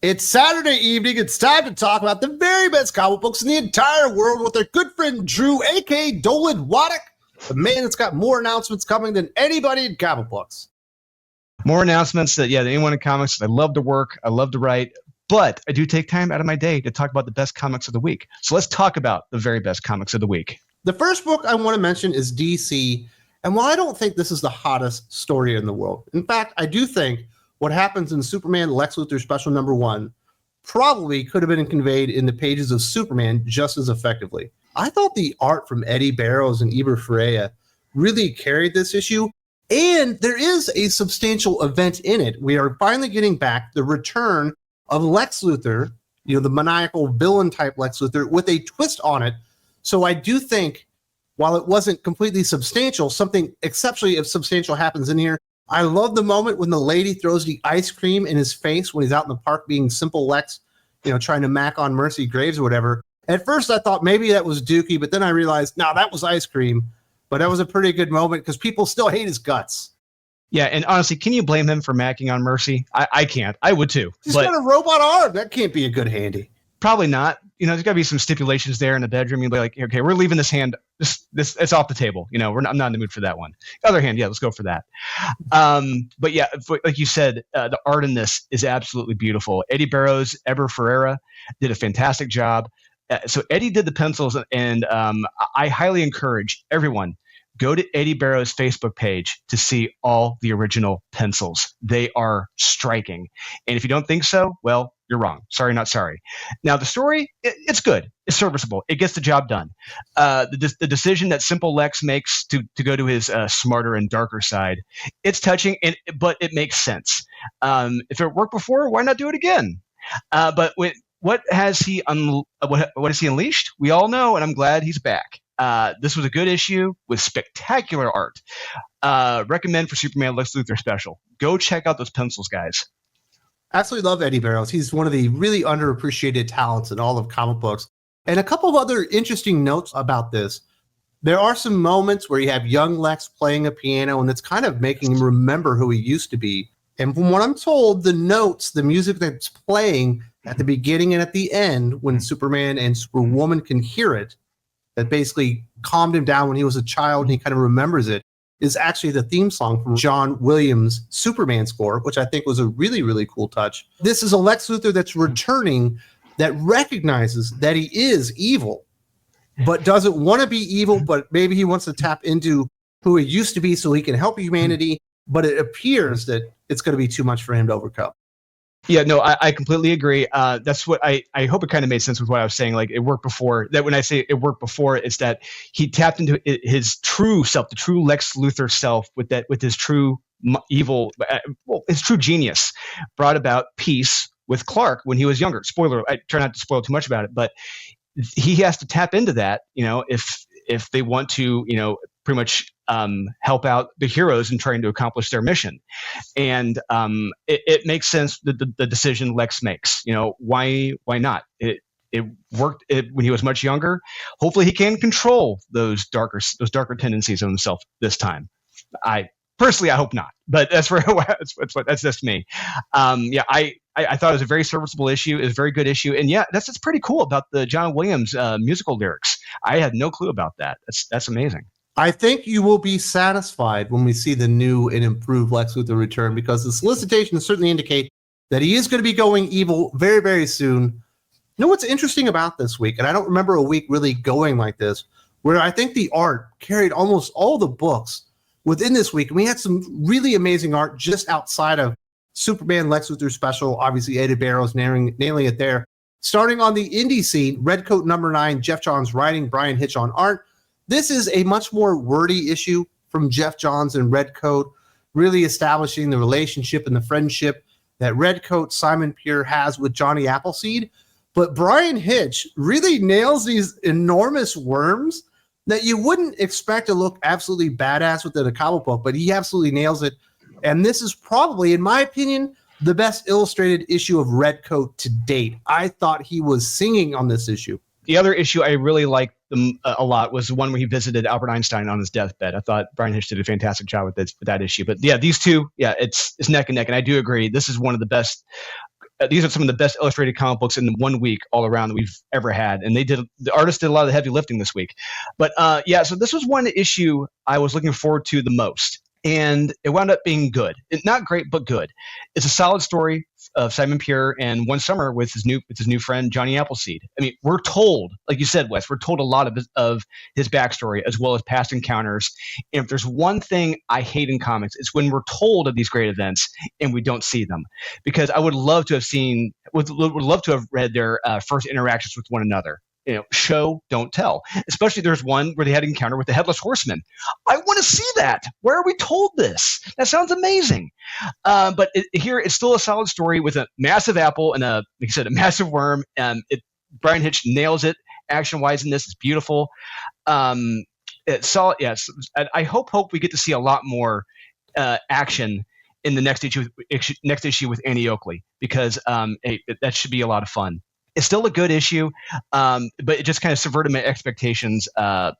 It's Saturday evening. It's time to talk about the very best comic books in the entire world with our good friend Drew, a.k.a. Dolan Waddick, the man that's got more announcements coming than anybody in comic books. More announcements than anyone in comics. I love to work. I love to write. But I do take time out of my day to talk about the best comics of the week. So let's talk about the very best comics of the week. The first book I want to mention is DC. And while I don't think this is the hottest story in the world, in fact, I do think what happens in Superman Lex Luthor Special #1 probably could have been conveyed in the pages of Superman just as effectively. I thought the art from Eddie Barrows and Eber Ferreira really carried this issue, and there is a substantial event in it. We are finally getting back the return of Lex Luthor, the maniacal villain type Lex Luthor, with a twist on it. So I do think, while it wasn't completely substantial, something exceptionally substantial happens in here. I love the moment when the lady throws the ice cream in his face when he's out in the park being simple Lex, trying to mac on Mercy Graves or whatever. At first I thought maybe that was Dookie, but then I realized, no, that was ice cream. But that was a pretty good moment because people still hate his guts. Yeah, and honestly, can you blame him for macking on Mercy? I can't. I would too. He's got a robot arm. That can't be a good handy. Probably not. There's got to be some stipulations there in the bedroom. You'll be like, okay, we're leaving this hand. This it's off the table. I'm not in the mood for that one. Other hand, yeah, let's go for that. But yeah, like you said, the art in this is absolutely beautiful. Eddie Barrows, Eber Ferreira did a fantastic job. So Eddie did the pencils, and I highly encourage everyone, go to Eddie Barrows' Facebook page to see all the original pencils. They are striking. And if you don't think so, well, you're wrong. Sorry, not sorry. Now, the story, it's good. It's serviceable. It gets the job done. The decision that Simple Lex makes to go to his smarter and darker side, it's touching, but it makes sense. If it worked before, why not do it again? But what has he unleashed? We all know, and I'm glad he's back. This was a good issue with spectacular art. Recommend for Superman Lex Luthor Special. Go check out those pencils, guys. Absolutely love Eddie Barrows. He's one of the really underappreciated talents in all of comic books. And a couple of other interesting notes about this. There are some moments where you have young Lex playing a piano, and it's kind of making him remember who he used to be. And from what I'm told, the notes, the music that's playing at the beginning and at the end, when Superman and Superwoman can hear it, that basically calmed him down when he was a child and he kind of remembers it, is actually the theme song from John Williams' Superman score, which I think was a really, really cool touch. This is a Lex Luthor that's returning, that recognizes that he is evil, but doesn't want to be evil, but maybe he wants to tap into who he used to be so he can help humanity, but it appears that it's going to be too much for him to overcome. Yeah, no, I completely agree. That's what I hope it kind of made sense with what I was saying. Like, it worked before. That when I say it worked before, it's that he tapped into his true self, the true Lex Luthor self, with his true evil, his true genius, brought about peace with Clark when he was younger. Spoiler, I try not to spoil too much about it, but he has to tap into that, if they want to, pretty much help out the heroes in trying to accomplish their mission. And it makes sense, the decision Lex makes. Why not? It worked when he was much younger. Hopefully he can control those darker tendencies of himself this time. I hope not, but that's just me. I thought it was a very serviceable issue. It was a very good issue. And yeah, that's pretty cool about the John Williams musical lyrics. I had no clue about that. That's amazing. I think you will be satisfied when we see the new and improved Lex Luthor return, because the solicitations certainly indicate that he is going to be going evil very, very soon. You know what's interesting about this week, and I don't remember a week really going like this, where I think the art carried almost all the books within this week. And we had some really amazing art just outside of Superman Lex Luthor Special. Obviously, Eddie Barrows nailing it there. Starting on the indie scene, Redcoat #9, Jeff Johns writing, Brian Hitch on art. This is a much more wordy issue from Jeff Johns and Redcoat, really establishing the relationship and the friendship that Redcoat, Simon Peer, has with Johnny Appleseed. But Brian Hitch really nails these enormous worms that you wouldn't expect to look absolutely badass within a comic book, but he absolutely nails it. And this is probably, in my opinion, the best illustrated issue of Redcoat to date. I thought he was singing on this issue. The other issue I really liked a lot was the one where he visited Albert Einstein on his deathbed. I thought Brian Hitch did a fantastic job with that issue. But yeah, these two, yeah, it's neck and neck. And I do agree, this is one of the best these are some of the best illustrated comic books in 1 week all around that we've ever had. And the artist did a lot of the heavy lifting this week. But so this was one issue I was looking forward to the most. And it wound up being good. Not great, but good. It's a solid story of Simon Pure and one summer with his new friend Johnny Appleseed. I mean, we're told, like you said, Wes, we're told a lot of his backstory as well as past encounters. And if there's one thing I hate in comics, it's when we're told of these great events and we don't see them. Because I would love to have read their first interactions with one another. Show, don't tell. Especially there's one where they had an encounter with the Headless Horseman. I want to see that. Where are we told this? That sounds amazing. But here it's still a solid story with a massive apple and like I said, a massive worm. Brian Hitch nails it action-wise in this. It's beautiful. It's solid. Yes, I hope we get to see a lot more action in the next issue with Annie Oakley, because that should be a lot of fun. It's still a good issue, but it just kind of subverted my expectations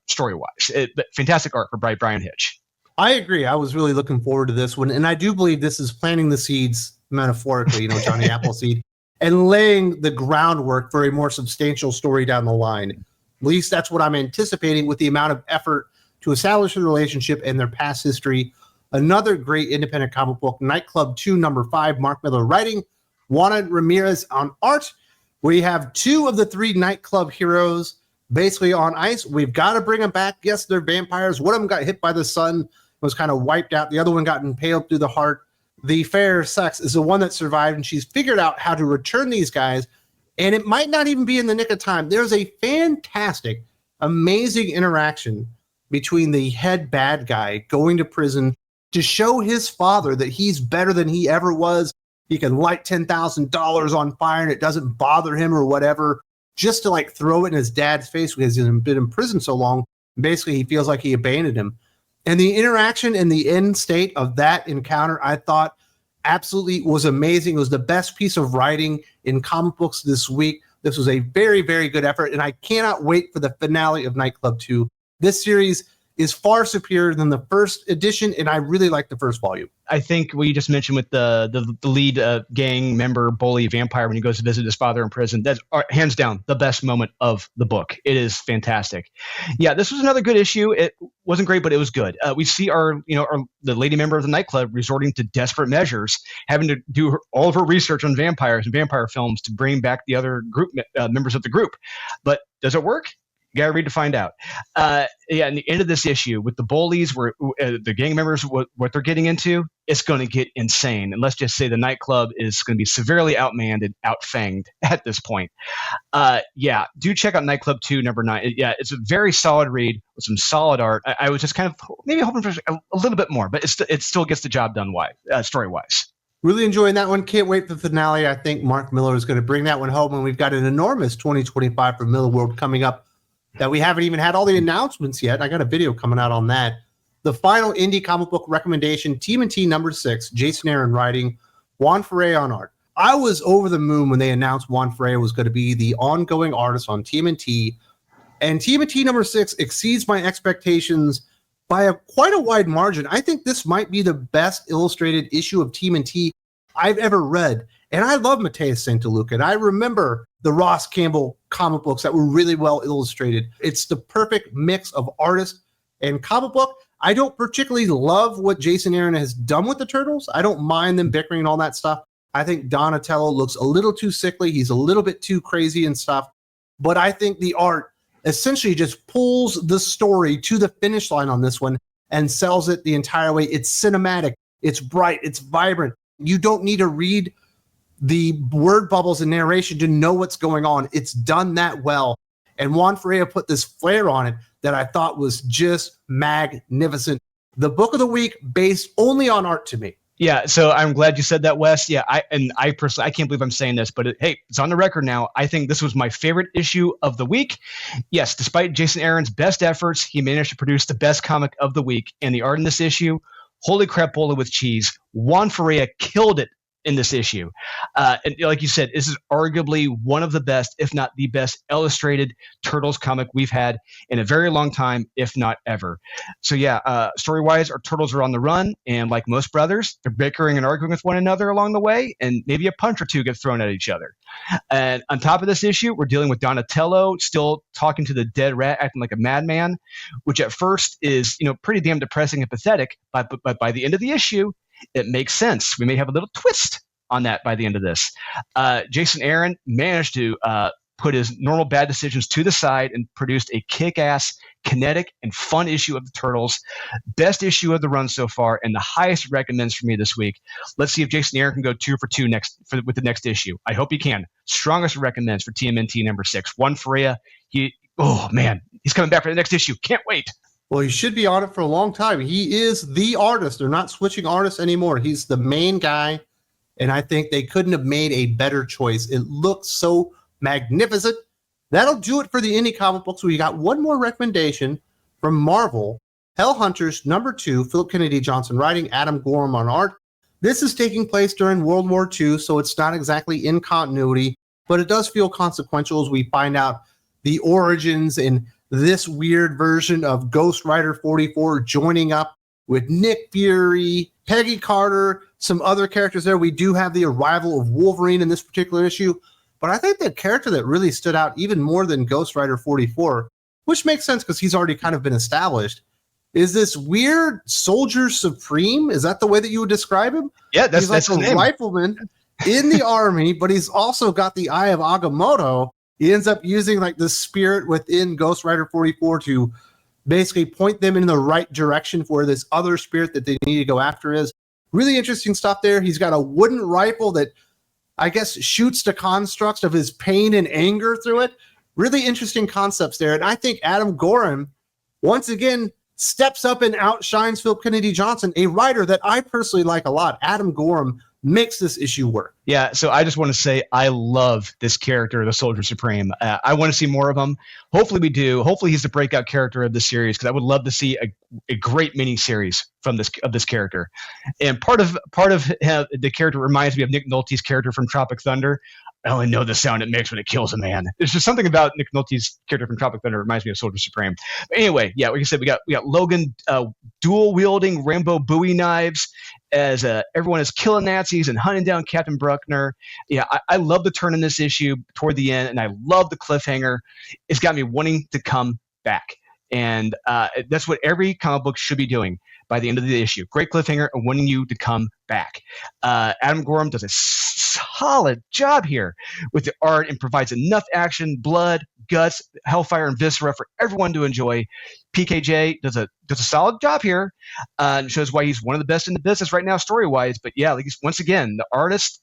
story-wise. But fantastic art for Brian Hitch. I agree. I was really looking forward to this one, and I do believe this is planting the seeds, metaphorically, Johnny Appleseed, and laying the groundwork for a more substantial story down the line. At least that's what I'm anticipating with the amount of effort to establish the relationship and their past history. Another great independent comic book, Nightclub 2, number 5, Mark Miller writing, Juana Ramirez on art. We have 2 of the 3 nightclub heroes basically on ice. We've got to bring them back. Yes, they're vampires. One of them got hit by the sun, was kind of wiped out. The other one got impaled through the heart. The fair sex is the one that survived, and she's figured out how to return these guys, and it might not even be in the nick of time. There's a fantastic, amazing interaction between the head bad guy going to prison to show his father that he's better than he ever was. He can light $10,000 on fire and it doesn't bother him or whatever, just to throw it in his dad's face because he's been in prison so long. Basically, he feels like he abandoned him. And the interaction in the end state of that encounter, I thought absolutely was amazing. It was the best piece of writing in comic books this week. This was a very, very good effort, and I cannot wait for the finale of Nightclub 2. This series is far superior than the first edition, and I really like the first volume. I think what you just mentioned with the lead gang member, bully, vampire, when he goes to visit his father in prison, that's hands down the best moment of the book. It is fantastic. Yeah, this was another good issue. It wasn't great, but it was good. We see the lady member of the nightclub resorting to desperate measures, having to do all of her research on vampires and vampire films to bring back the other group members of the group. But does it work? You gotta read to find out. In the end of this issue, with the bullies, where the gang members, what they're getting into, it's going to get insane. And let's just say the nightclub is going to be severely outmanned and outfanged at this point. Do check out Nightclub 2, number 9. It's a very solid read with some solid art. I was just kind of maybe hoping for a little bit more, but it still gets the job done story-wise. Really enjoying that one. Can't wait for the finale. I think Mark Miller is going to bring that one home, and we've got an enormous 2025 for Miller World coming up that we haven't even had all the announcements yet. I got a video coming out on that. The final indie comic book recommendation, TMNT number 6, Jason Aaron writing, Juan Ferrer on art. I was over the moon when they announced Juan Ferrer was going to be the ongoing artist on TMNT, and TMNT number 6 exceeds my expectations by quite a wide margin. I think this might be the best illustrated issue of TMNT I've ever read. And I love Mateus Santaluca, and I remember the Ross Campbell comic books that were really well illustrated. It's the perfect mix of artist and comic book. I don't particularly love what Jason Aaron has done with the Turtles. I don't mind them bickering and all that stuff. I think Donatello looks a little too sickly. He's a little bit too crazy and stuff. But I think the art essentially just pulls the story to the finish line on this one and sells it the entire way. It's cinematic. It's bright. It's vibrant. You don't need to read the word bubbles and narration to know what's going on. It's done that well. And Juan Ferrer put this flair on it that I thought was just magnificent. The book of the week based only on art to me. Yeah, so I'm glad you said that, Wes. Yeah, I personally, I can't believe I'm saying this, but it's on the record now. I think this was my favorite issue of the week. Yes, despite Jason Aaron's best efforts, he managed to produce the best comic of the week. And the art in this issue, holy crap, bola with cheese. Juan Ferrer killed it in this issue. And like you said, this is arguably one of the best, if not the best, illustrated Turtles comic we've had in a very long time, if not ever. So yeah, story-wise, our Turtles are on the run, and like most brothers, they're bickering and arguing with one another along the way, and maybe a punch or two gets thrown at each other. And on top of this issue, we're dealing with Donatello still talking to the dead rat, acting like a madman, which at first is, pretty damn depressing and pathetic, but by the end of the issue, it makes sense. We may have a little twist on that by the end of this. Jason Aaron managed to put his normal bad decisions to the side and produced a kick-ass, kinetic, and fun issue of the Turtles. Best issue of the run so far, and the highest recommends for me this week. Let's see if Jason Aaron can go 2 for 2 with the next issue. I hope he can. Strongest recommends for TMNT number 6. One for you. Oh man, he's coming back for the next issue. Can't wait. Well, he should be on it for a long time. He is the artist. They're not switching artists anymore. He's the main guy, and I think they couldn't have made a better choice. It looks so magnificent. That'll do it for the indie comic books. We got one more recommendation from Marvel. Hellhunters number 2, Philip Kennedy Johnson writing, Adam Gorham on art. This is taking place during World War II, so it's not exactly in continuity, but it does feel consequential as we find out the origins and this weird version of Ghost Rider 44 joining up with Nick Fury, Peggy Carter, some other characters there. We do have the arrival of Wolverine in this particular issue, but I think the character that really stood out even more than Ghost Rider 44, which makes sense because he's already kind of been established, is this weird Soldier Supreme. Is that the way that you would describe him? Yeah, that's a rifleman in the army, but he's also got the Eye of Agamotto. He ends up using like the spirit within Ghost Rider 44 to basically point them in the right direction for this other spirit that they need to go after is. Really interesting stuff there. He's got a wooden rifle that I guess shoots the constructs of his pain and anger through it. Really interesting concepts there. And I think Adam Gorham, once again, steps up and outshines Philip Kennedy Johnson, a writer that I personally like a lot. Adam Gorham makes this issue work. Yeah, so I just want to say I love this character, the Soldier Supreme. I want to see more of him. Hopefully we do. Hopefully he's the breakout character of the series, because I would love to see a great mini-series from this character. And part of the character reminds me of Nick Nolte's character from Tropic Thunder. I only know the sound it makes when it kills a man. There's just something about Nick Nolte's character from Tropic Thunder that reminds me of Soldier Supreme. But anyway, yeah, like I said, we got Logan dual-wielding Rambo Bowie knives as everyone is killing Nazis and hunting down Captain Bruckner. Yeah, I love the turn in this issue toward the end, and I love the cliffhanger. It's got me wanting to come back. And that's what every comic book should be doing by the end of the issue. Great cliffhanger and wanting you to come back. Adam Gorham does a solid job here with the art and provides enough action, blood, guts, hellfire, and viscera for everyone to enjoy. PKJ does a solid job here and shows why he's one of the best in the business right now story-wise. But yeah, like once again, the artist,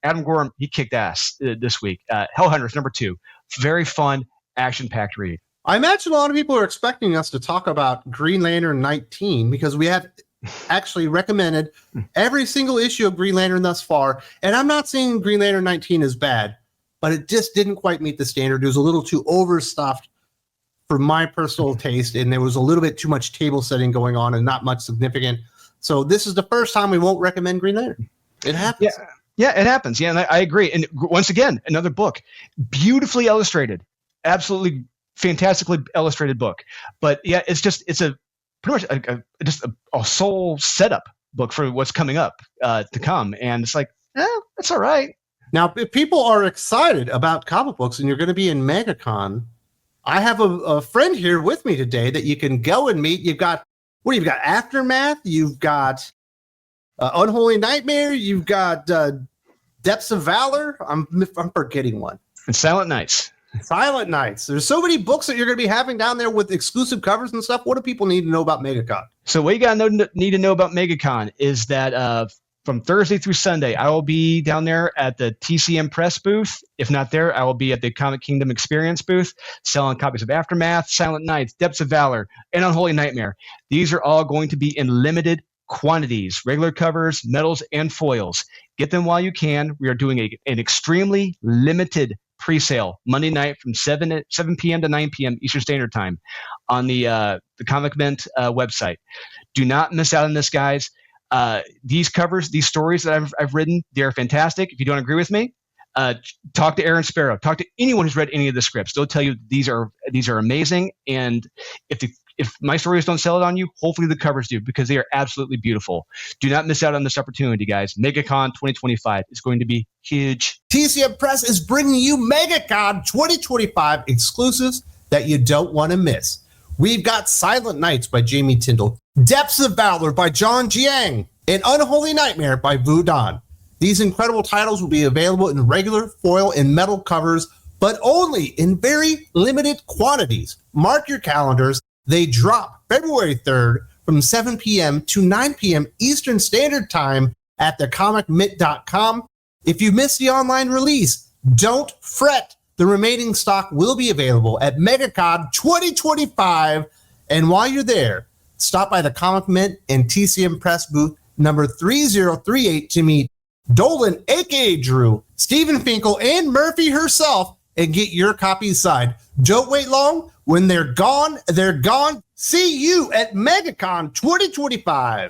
Adam Gorham, he kicked ass this week. Hellhunters number 2, very fun, action-packed read. I imagine a lot of people are expecting us to talk about Green Lantern 19 because we have actually recommended every single issue of Green Lantern thus far. And I'm not saying Green Lantern 19 is bad, but it just didn't quite meet the standard. It was a little too overstuffed for my personal taste, and there was a little bit too much table setting going on and not much significant. So this is the first time we won't recommend Green Lantern. It happens. Yeah, it happens. Yeah, and I agree. And once again, another book, beautifully illustrated, absolutely fantastically illustrated book. But yeah, it's a pretty much a soul setup book for what's coming up to come. And it's like, that's all right. Now, if people are excited about comic books and you're going to be in Megacon, I have a friend here with me today that you can go and meet. You've got Aftermath, you've got Unholy Nightmare, you've got Depths of Valor. I'm forgetting one. And Silent Nights. Silent Nights. There's so many books that you're going to be having down there with exclusive covers and stuff. What do people need to know about Megacon? So what you need to know about Megacon is that from Thursday through Sunday, I will be down there at the TCM Press booth. If not there, I will be at the Comic Kingdom Experience booth selling copies of Aftermath, Silent Nights, Depths of Valor, and Unholy Nightmare. These are all going to be in limited quantities, regular covers, metals, and foils. Get them while you can. We are doing an extremely limited pre-sale Monday night from 7 p.m. to 9 p.m. Eastern Standard Time on the Comic Mint website. Do not miss out on this, guys. These covers, these stories that I've written, they're fantastic. If you don't agree with me, talk to Aaron Sparrow. Talk to anyone who's read any of the scripts. They'll tell you these are amazing. And if my stories don't sell it on you, hopefully the covers do, because they are absolutely beautiful. Do not miss out on this opportunity, guys. Megacon 2025 is going to be huge. TCM Press is bringing you Megacon 2025 exclusives that you don't want to miss. We've got Silent Nights by Jamie Tyndall, Depths of Valor by John Jiang, and Unholy Nightmare by Vu Dan. These incredible titles will be available in regular, foil, and metal covers, but only in very limited quantities. Mark your calendars. They drop February 3rd from 7 p.m. to 9 p.m. Eastern Standard Time at thecomicmint.com. If you missed the online release, don't fret. The remaining stock will be available at Megacon 2025. And while you're there, stop by the Comic Mint and TCM Press booth number 3038 to meet Dolan, aka Drew, Stephen Finkel, and Murphy herself, and get your copies signed. Don't wait long. When they're gone, they're gone. See you at Megacon 2025.